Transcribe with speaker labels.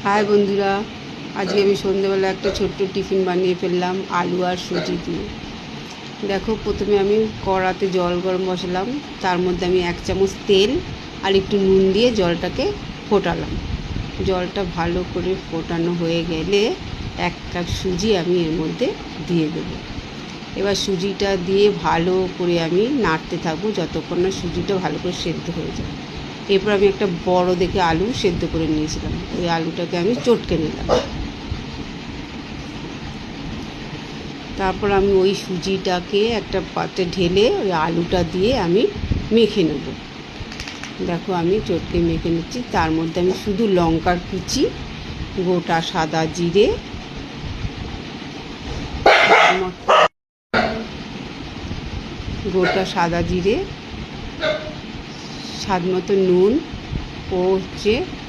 Speaker 1: High বন্ধুরা, আজকে আমি সন্ধ্যেবেলা একটা ছোট্ট টিফিন বানিয়ে ফেললাম আলু আর সুজি দিয়ে। দেখো, প্রথমে আমি কড়াতে জল গরম বসালাম, তার মধ্যে আমি 1 চামচ তেল আর একটু নুন দিয়ে জলটাকে ফোটালাম। জলটা ভালো করে ফোটানো হয়ে গেলে 1 কাপ সুজি আমি এর মধ্যে দিয়ে দেবো। এবার সুজিটা দিয়ে ভালো করে আমি নাড়তে থাকবো যতক্ষণ না সুজিটা ভালো করে সেদ্ধ হয়ে যায়। এরপর আমি একটা বড় দেখে আলু সেদ্ধ করে নিয়েছিলাম, ওই আলুটাকে আমি চটকে নিলাম। তারপর আমি ওই সুজিটাকে একটা পাত্রে ঢেলে ওই আলুটা দিয়ে আমি মেখে নেব। দেখো, আমি চটকে মেখে নিচ্ছি। তার মধ্যে আমি শুধু লঙ্কার কুচি, গোটা সাদা জিরে, স্বাদ মতো নুন ও